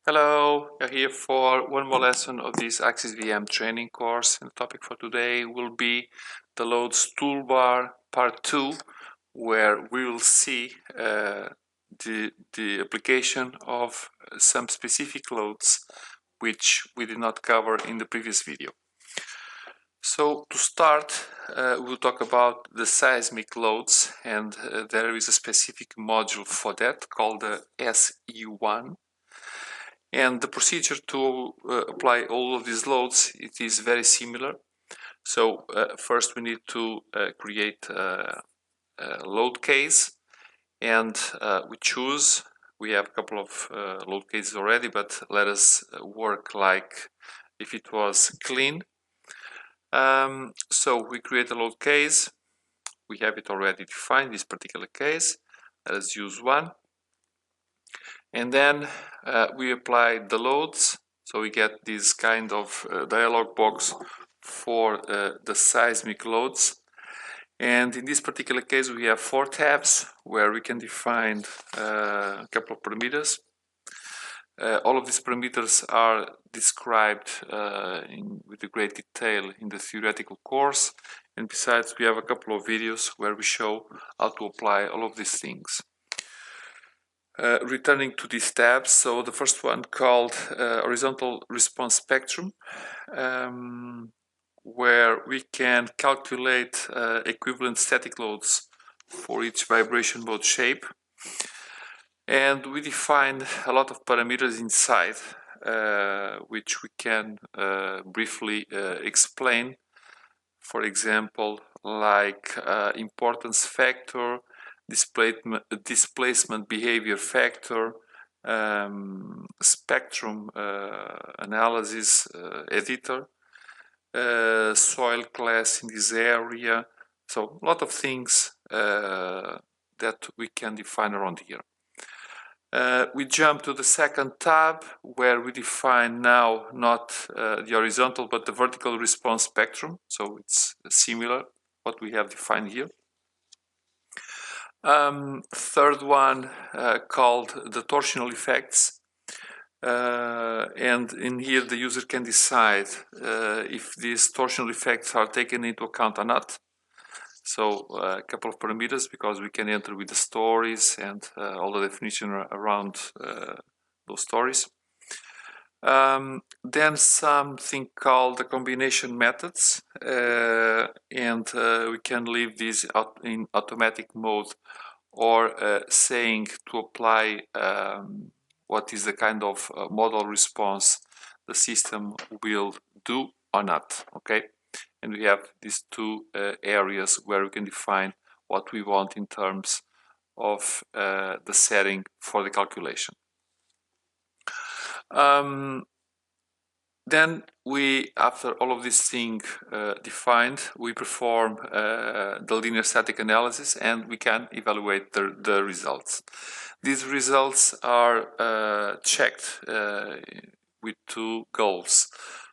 Hello, you're here for one more lesson of this AxisVM training course, and the topic for today will be the Loads Toolbar Part 2, where we will see the application of some specific loads which we did not cover in the previous video. So to start, we'll talk about the seismic loads, and there is a specific module for that called the SE1. And the procedure to apply all of these loads, it is very similar. So first we need to create a load case, and we have a couple of load cases already, but let us work like if it was clean. So we create a load case. We have it already defined, this particular case. Let us use one. And then we apply the loads, so we get this kind of dialog box for the seismic loads. And in this particular case, we have 4 tabs where we can define a couple of parameters. All of these parameters are described with a great detail in the theoretical course. And besides, we have a couple of videos where we show how to apply all of these things. Returning to these tabs, so the first one called horizontal response spectrum, where we can calculate equivalent static loads for each vibration mode shape, and we define a lot of parameters inside, which we can briefly explain. For example, like importance factor, displacement behavior factor, spectrum analysis editor, soil class in this area. So a lot of things that we can define around here. We jump to the second tab where we define now not the horizontal but the vertical response spectrum. So it's similar what we have defined here. Third one called the torsional effects, and in here the user can decide if these torsional effects are taken into account or not. So a couple of parameters, because we can enter with the stories and all the definition around those stories. Then something called the combination methods, and we can leave these out in automatic mode, or saying to apply what is the kind of modal response the system will do or not. Okay, and we have these two areas where we can define what we want in terms of the setting for the calculation. Then we, after all of these things defined, we perform the linear static analysis, and we can evaluate the results. These results are checked with two goals.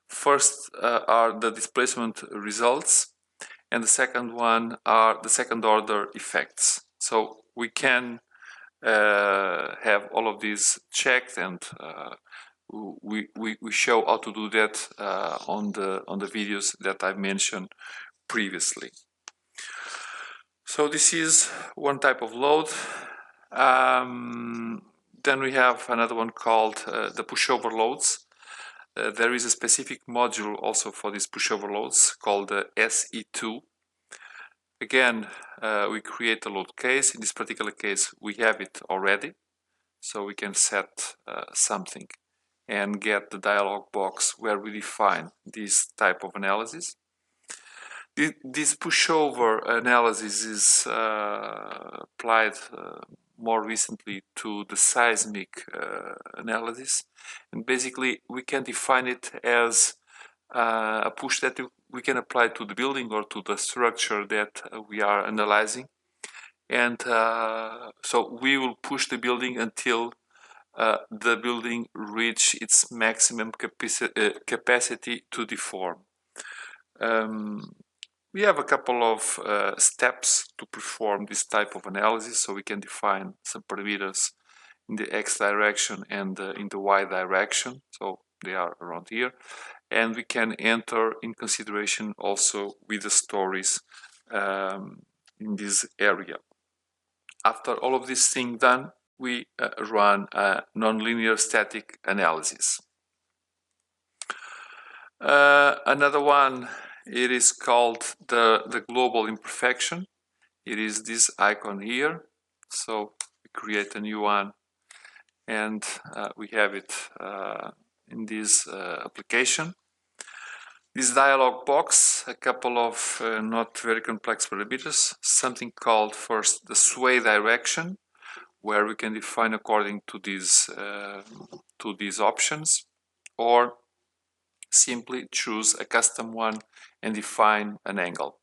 First are the displacement results, and the second one are the second order effects. So we can have all of these checked, and we show how to do that on the videos that I mentioned previously. So this is one type of load. Then we have another one called the pushover loads. There is a specific module also for these pushover loads called the SE2. Again, we create a load case. In this particular case, we have it already, so we can set something and get the dialog box where we define this type of analysis. This pushover analysis is applied more recently to the seismic analysis, and basically we can define it as a push that we can apply to the building or to the structure that we are analyzing, and so we will push the building until the building reach its maximum capacity to deform. We have a couple of steps to perform this type of analysis, so we can define some parameters in the X direction and in the Y direction, so they are around here. And we can enter in consideration also with the stories in this area. After all of this thing done, we run a nonlinear static analysis. Another one, it is called the Global Imperfection. It is this icon here. So we create a new one, and we have it in this application. This dialog box, a couple of not very complex parameters, something called first the sway direction, where we can define according to these options, or simply choose a custom one and define an angle.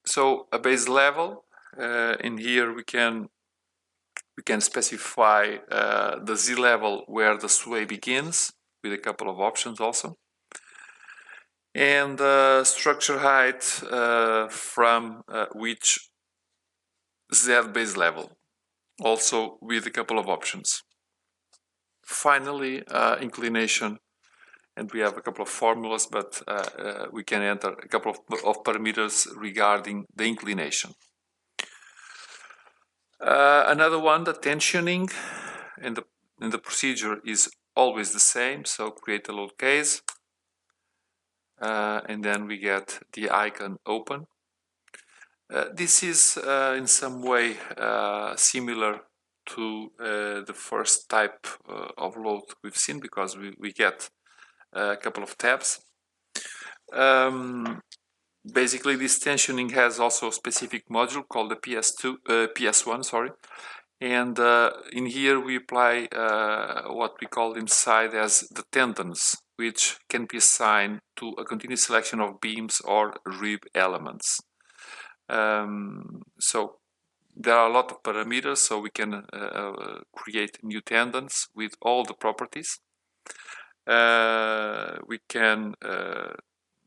So a base level, in here we can specify the Z level where the sway begins, with a couple of options also, and structure height from which Z base level, also with a couple of options. Finally, inclination, and we have a couple of formulas, but we can enter a couple of parameters regarding the inclination. Another one, the tensioning, and the procedure is always the same. So create a load case, and then we get the icon open. This is in some way similar to the first type of load we've seen, because we get a couple of tabs. Basically, this tensioning has also a specific module called the PS1, sorry. And in here we apply what we call inside as the tendons, which can be assigned to a continuous selection of beams or rib elements. So there are a lot of parameters, so we can create new tendons with all the properties. We can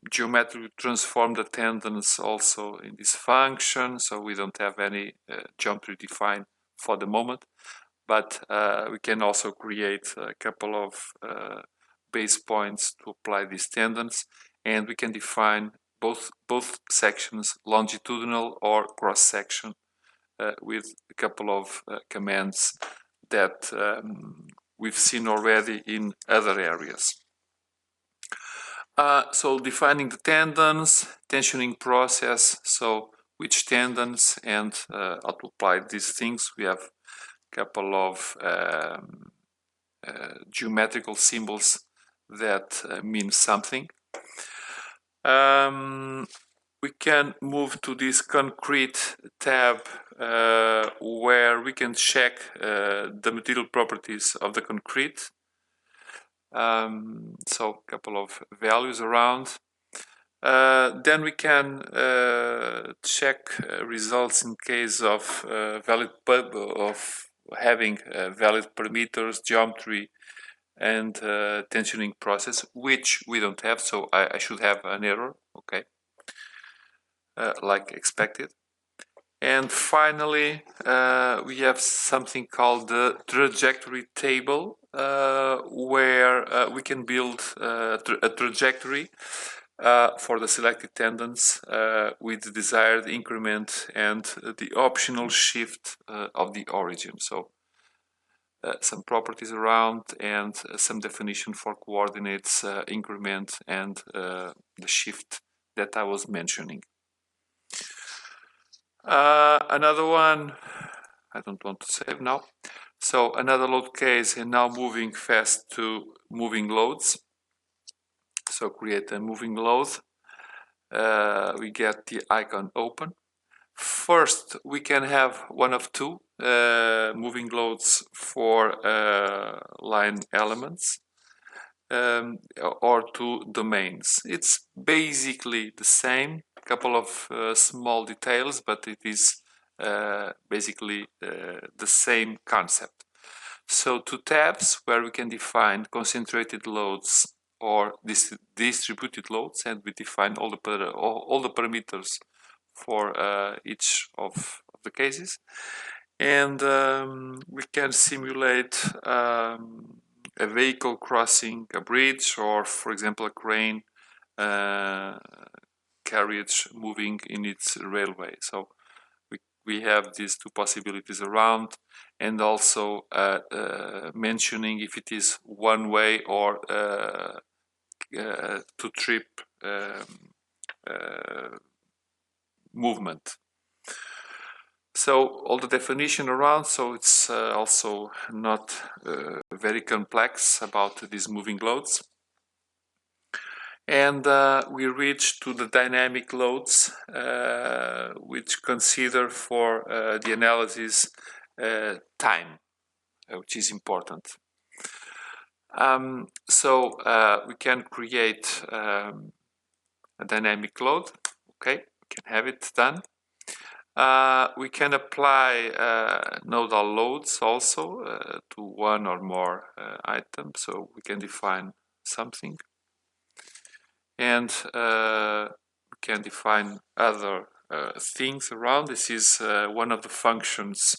geometrically transform the tendons also in this function, so we don't have any geometry defined for the moment, but we can also create a couple of base points to apply these tendons, and we can define both sections, longitudinal or cross section, with a couple of commands that we've seen already in other areas. So defining the tendons, tensioning process, so which tendons and how to apply these things. We have a couple of geometrical symbols that mean something. We can move to this concrete tab where we can check the material properties of the concrete. So a couple of values around. Then we can check results in case of having valid parameters, geometry, and tensioning process, which we don't have, so I should have an error, okay, like expected. And finally, we have something called the trajectory table, where we can build a trajectory for the selected tendons with the desired increment and the optional shift of the origin. So some properties around and some definition for coordinates, increment, and the shift that I was mentioning. Another one, I don't want to save now. So another load case, and now moving fast to moving loads. So create a moving load. We get the icon open. First, we can have one of two moving loads for line elements, or two domains. It's basically the same, a couple of small details, but it is basically the same concept. So two tabs where we can define concentrated loads or distributed loads, and we define all the parameters for each of the cases. And we can simulate a vehicle crossing a bridge, or for example a crane carriage moving in its railway. So we have these two possibilities around, and also mentioning if it is one way or two trip movement. So all the definition around, so it's also not very complex about these moving loads. And we reach to the dynamic loads, which consider for the analysis time, which is important. So we can create a dynamic load. Okay, we can have it done. We can apply nodal loads also to one or more items, so we can define something. And we can define other things around. This is one of the functions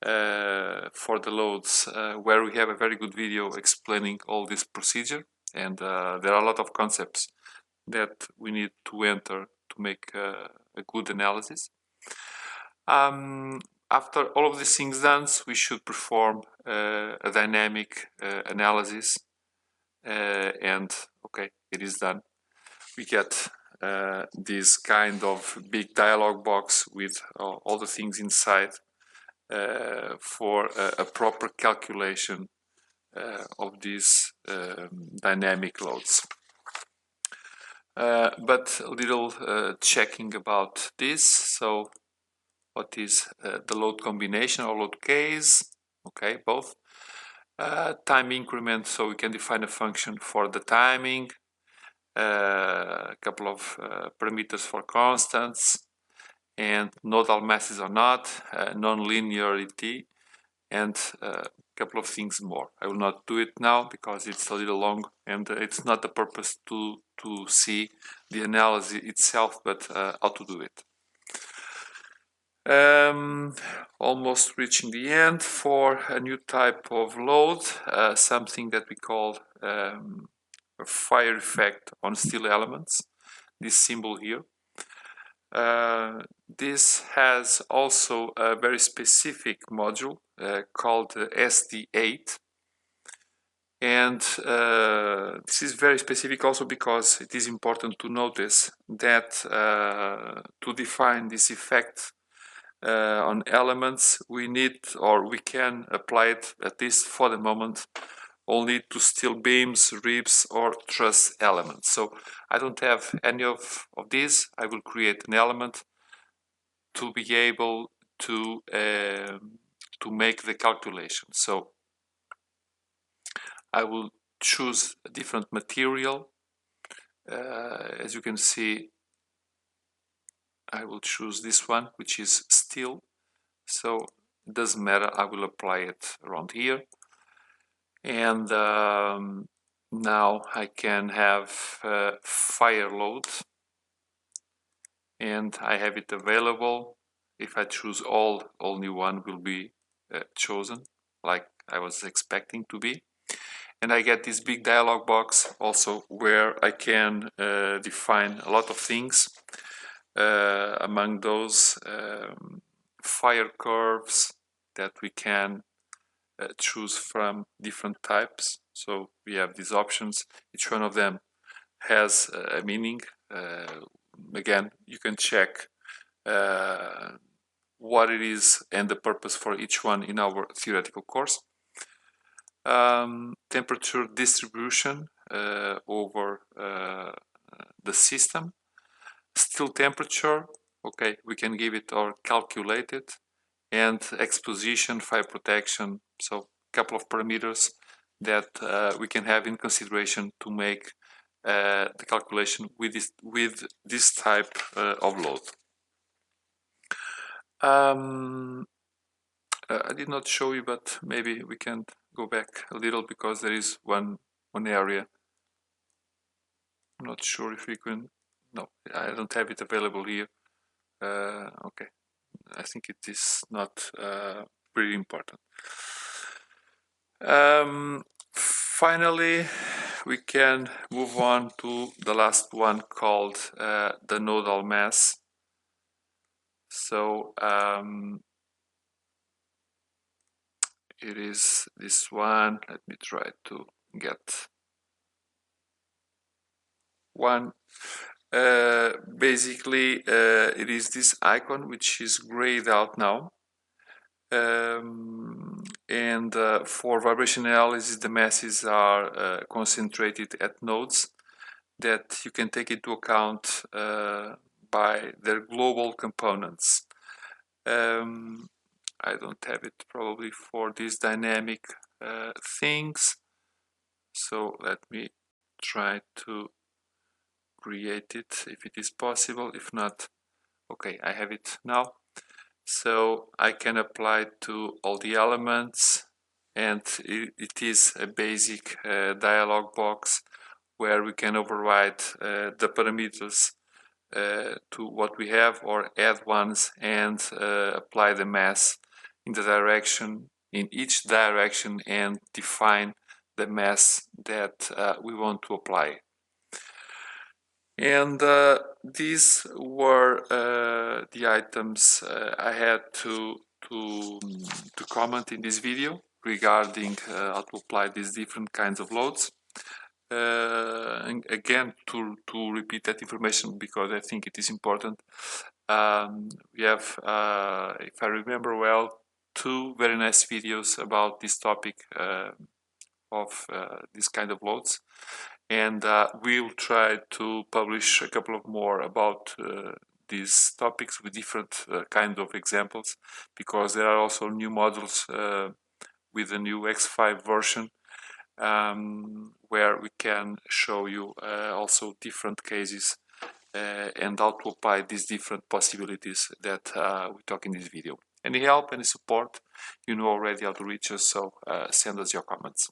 for the loads where we have a very good video explaining all this procedure, and there are a lot of concepts that we need to enter to make a good analysis. After all of these things done, we should perform a dynamic analysis, and okay, it is done. We get this kind of big dialog box with all the things inside for a proper calculation of these dynamic loads. But a little checking about this. So what is the load combination or load case? Okay, both. Time increment, so we can define a function for the timing, a couple of parameters for constants, and nodal masses or not, non-linearity, and a couple of things more. I will not do it now because it's a little long, and it's not the purpose to see the analysis itself, but how to do it. Almost reaching the end for a new type of load, something that we call a fire effect on steel elements, this symbol here. This has also a very specific module called SD8, and this is very specific also because it is important to notice that to define this effect on elements, we need, or we can apply it, at least for the moment, only to steel beams, ribs, or truss elements. So I don't have any of these. I will create an element to be able to make the calculation. So I will choose a different material. As you can see, I will choose this one, which is steel. So it doesn't matter, I will apply it around here. And now I can have fire load, and I have it available. If I choose all, only one will be chosen, like I was expecting to be. And I get this big dialog box also where I can define a lot of things. Among those, fire curves that we can choose from different types. So we have these options. Each one of them has a meaning. Again, you can check what it is and the purpose for each one in our theoretical course. Temperature distribution over the system. Steel temperature, okay, we can give it or calculate it. And exposition, fire protection, so a couple of parameters that we can have in consideration to make the calculation with this type of load. I did not show you, but maybe we can go back a little because there is one area. I'm not sure if we can. No, I don't have it available here. Okay, I think it is not pretty important. Finally, we can move on to the last one called the Nodal Mass. So it is this one. Let me try to get one. Basically, it is this icon which is grayed out now. And for vibration analysis, the masses are concentrated at nodes that you can take into account by their global components. I don't have it probably for these dynamic things, so let me try to create it if it is possible. If not, okay, I have it now. So I can apply it to all the elements, and it is a basic dialog box where we can override the parameters to what we have, or add ones, and apply the mass in the direction, in each direction, and define the mass that we want to apply. And these were the items I had to comment in this video regarding how to apply these different kinds of loads. And again, to repeat that information because I think it is important, we have, if I remember well, 2 very nice videos about this topic of this kind of loads, and we'll try to publish a couple of more about these topics with different kind of examples, because there are also new modules with the new X5 version where we can show you also different cases and how to apply these different possibilities that we talk in this video. Any help, any support, you know already how to reach us, so send us your comments.